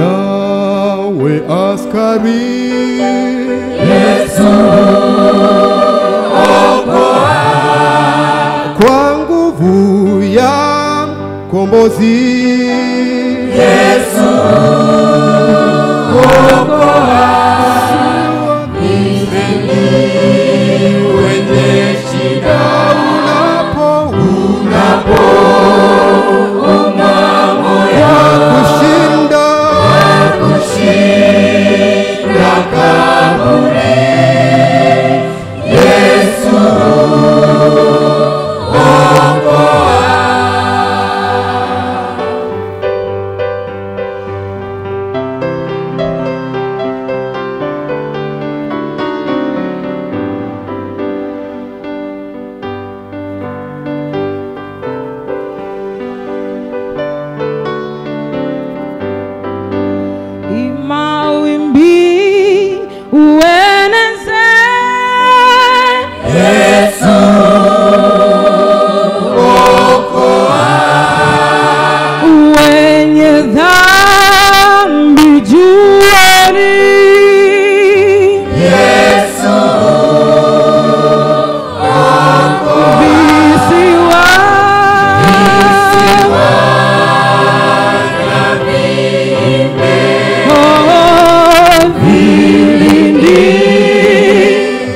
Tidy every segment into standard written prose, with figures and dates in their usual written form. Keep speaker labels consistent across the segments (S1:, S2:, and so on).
S1: Banawe askari,
S2: Yesu okoa,
S1: kwa nguvu ya kombozi,
S2: Yesu okoa, mimi wenye shida, unapo umamoya kushinda kaburi, Yesu okoa.
S3: Mawimbi ueneze,
S2: Yesu okoa,
S3: wenye dhambi jueni,
S2: Yesu okoa,
S3: visiwa
S2: na viumbe
S3: vilindi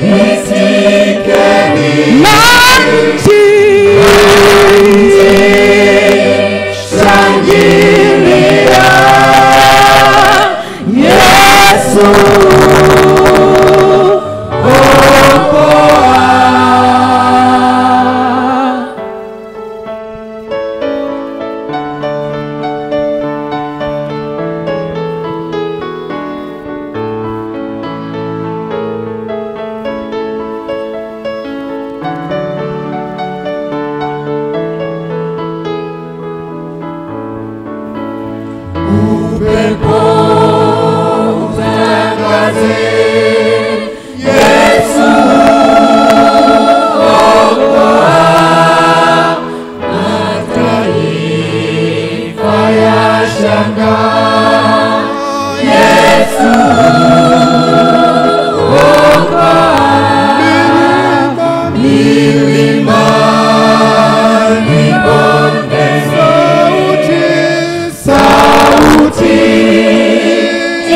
S2: visikeni
S3: na nchi,
S2: shangilia, Yesu okoa. Upepo utangaze, Yesu okoa, mataifa yashangaa, Yesu okoa, milimani bondeni, sauti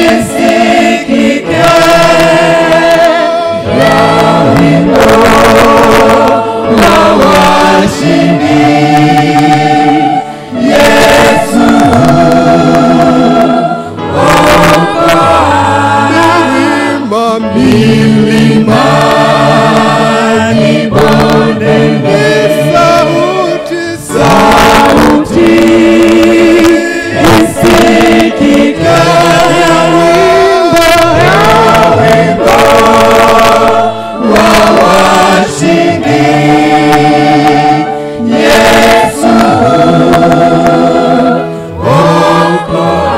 S2: isikike ya wimbo la washindi, Yesu okoa, milimani bondeni, sauti isikike ya wimbo wa washindi, Yesu okoa,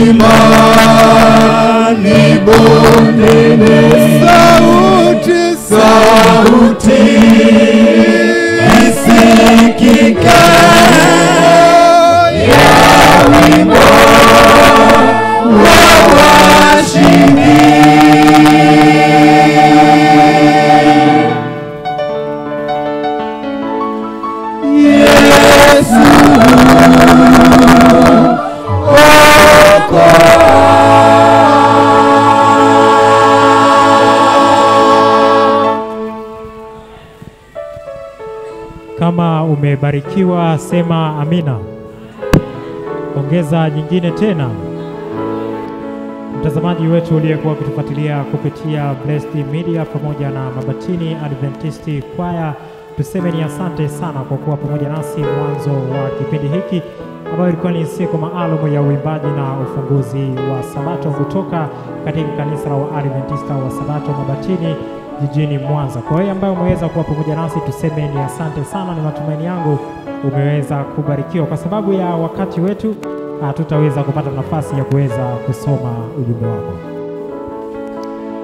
S2: milimani bondeni, sauti isikike ya wimbo wa washindi, Yesu okoa.
S4: umebarikiwa, sema amina. Ongeza nyingine tena. Mtazamaji wetu uliyekuwa ukitufuatilia kupitia Blessed Media pamoja na Mabatini Adventist Choir, tuseme ni asante sana kwa kuwa pamoja nasi mwanzo wa kipindi hiki ambayo ilikuwa ni siku maalum ya uimbaji na ufunguzi wa Sabato kutoka katika kanisa la Adventista wa Sabato Mabatini jijini Mwanza. Kwa hiyo ambayo umeweza kuwa pamoja nasi, tuseme ni asante sana. Ni matumaini yangu umeweza kubarikiwa. Kwa sababu ya wakati wetu tutaweza kupata nafasi ya kuweza kusoma ujumbe wako.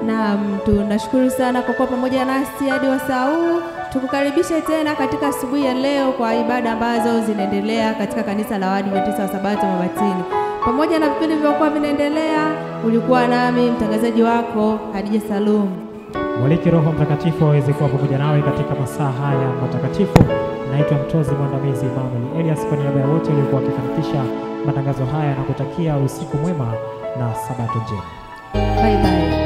S5: Naam, tunashukuru sana kwa kuwa pamoja nasi hadi wasaa huu. Tukukaribishe tena katika asubuhi ya leo kwa ibada ambazo zinaendelea katika kanisa la Waadventista wa Sabato Mabatini. Pamoja na vipindi vilivyokuwa vinaendelea, ulikuwa nami mtangazaji wako Hadija Salum.
S4: Mwaliki Roho Mtakatifu aweze kuwa pamoja nawe katika masaa haya matakatifu. Naitwa mtozi mwandamizi Emmanuel Elias, kwa niaba ya wote waliokuwa wakifanikisha matangazo haya na kutakia usiku mwema na Sabato njema.
S5: Bye bye.